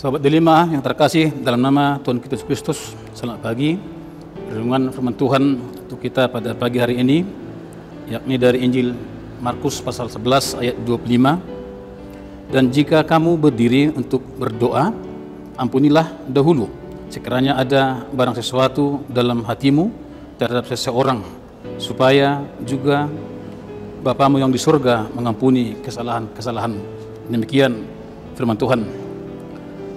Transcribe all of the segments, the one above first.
Sahabat Delima yang terkasih dalam nama Tuhan kita Yesus Kristus, selamat pagi. Renungan firman Tuhan untuk kita pada pagi hari ini, yakni dari Injil Markus pasal 11 ayat 25. Dan jika kamu berdiri untuk berdoa, ampunilah dahulu sekiranya ada barang sesuatu dalam hatimu terhadap seseorang, supaya juga Bapamu yang di surga mengampuni kesalahan-kesalahanmu. Demikian firman Tuhan.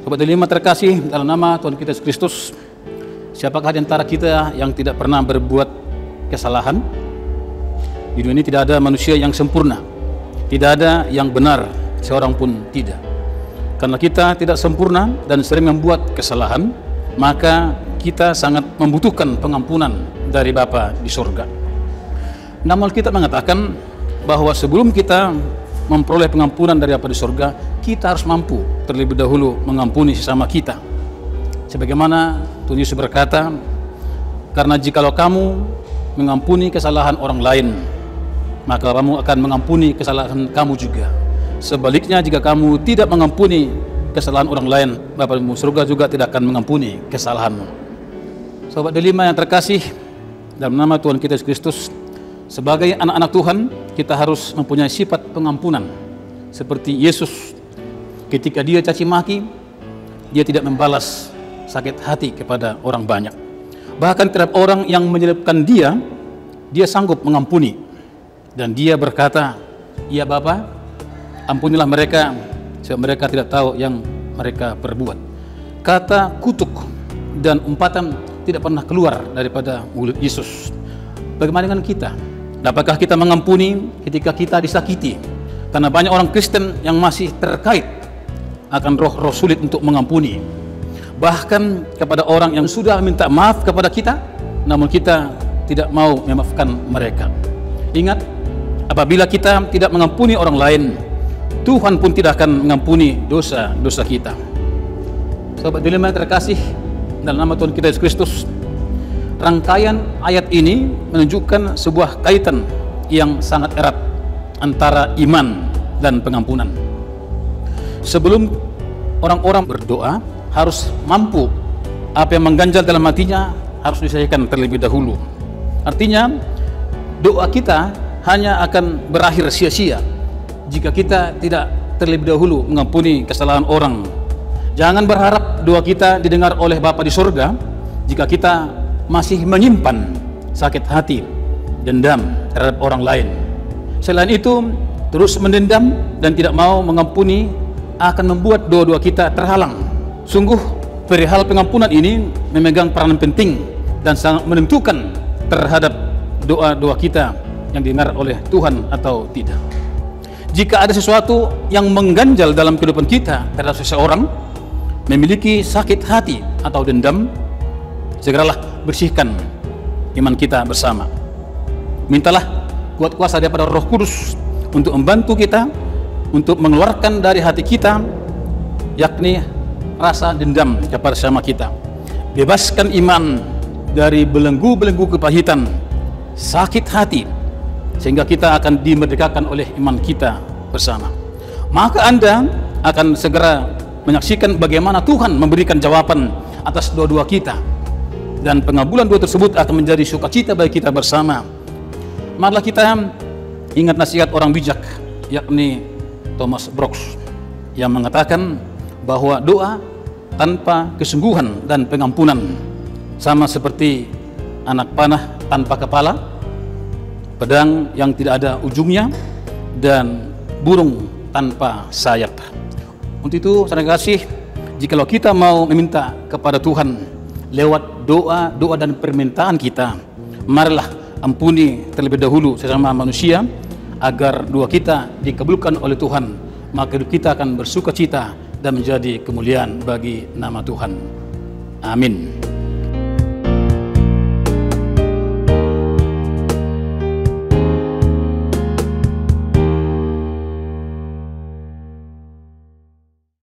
Sobat Delima terkasih dalam nama Tuhan kita Yesus Kristus, siapakah di antara kita yang tidak pernah berbuat kesalahan? Di dunia ini tidak ada manusia yang sempurna, tidak ada yang benar, seorang pun tidak. Karena kita tidak sempurna dan sering membuat kesalahan, maka kita sangat membutuhkan pengampunan dari Bapa di surga. Namun kita mengatakan bahwa sebelum kita memperoleh pengampunan dari Bapa di surga, kita harus mampu terlebih dahulu mengampuni sesama kita. Sebagaimana Tuhan Yesus berkata, karena jikalau kamu mengampuni kesalahan orang lain, maka kamu akan mengampuni kesalahan kamu juga. Sebaliknya, jika kamu tidak mengampuni kesalahan orang lain, Bapamu surga juga tidak akan mengampuni kesalahanmu. Sahabat Delima yang terkasih dalam nama Tuhan kita Yesus Kristus, sebagai anak-anak Tuhan, kita harus mempunyai sifat pengampunan. Seperti Yesus, ketika dia caci maki, dia tidak membalas sakit hati kepada orang banyak. Bahkan terhadap orang yang menyelipkan dia sanggup mengampuni. Dan dia berkata, ya Bapa, ampunilah mereka, sebab mereka tidak tahu yang mereka perbuat. Kata kutuk dan umpatan tidak pernah keluar daripada mulut Yesus. Bagaimana dengan kita? Apakah kita mengampuni ketika kita disakiti? Karena banyak orang Kristen yang masih terkait akan roh-roh sulit untuk mengampuni. Bahkan kepada orang yang sudah minta maaf kepada kita, namun kita tidak mau memaafkan mereka. Ingat, apabila kita tidak mengampuni orang lain, Tuhan pun tidak akan mengampuni dosa-dosa kita. Sahabat Delima terkasih dalam nama Tuhan kita Yesus Kristus, rangkaian ayat ini menunjukkan sebuah kaitan yang sangat erat antara iman dan pengampunan. Sebelum orang-orang berdoa, harus mampu apa yang mengganjal dalam hatinya harus diselesaikan terlebih dahulu. Artinya, doa kita hanya akan berakhir sia-sia jika kita tidak terlebih dahulu mengampuni kesalahan orang. Jangan berharap doa kita didengar oleh Bapa di surga jika kita masih menyimpan sakit hati, dendam terhadap orang lain. Selain itu, terus mendendam dan tidak mau mengampuni akan membuat doa-doa kita terhalang. Sungguh, perihal pengampunan ini memegang peranan penting dan sangat menentukan terhadap doa-doa kita yang didengar oleh Tuhan atau tidak. Jika ada sesuatu yang mengganjal dalam kehidupan kita terhadap seseorang, memiliki sakit hati atau dendam, segeralah bersihkan iman kita bersama. Mintalah kuat kuasa daripada Roh Kudus untuk membantu kita untuk mengeluarkan dari hati kita, yakni rasa dendam kepada sesama kita. Bebaskan iman dari belenggu-belenggu kepahitan, sakit hati, sehingga kita akan dimerdekakan oleh iman kita bersama. Maka Anda akan segera menyaksikan bagaimana Tuhan memberikan jawaban atas doa-doa kita, dan pengabulan doa tersebut akan menjadi sukacita bagi kita bersama. Marilah kita ingat nasihat orang bijak, yakni Thomas Brooks, yang mengatakan bahwa doa tanpa kesungguhan dan pengampunan sama seperti anak panah tanpa kepala, pedang yang tidak ada ujungnya, dan burung tanpa sayap. Untuk itu, saudara kasih, jikalau kita mau meminta kepada Tuhan lewat doa dan permintaan kita, marilah ampuni terlebih dahulu sesama manusia, agar doa kita dikabulkan oleh Tuhan, maka hidup kita akan bersukacita dan menjadi kemuliaan bagi nama Tuhan. Amin.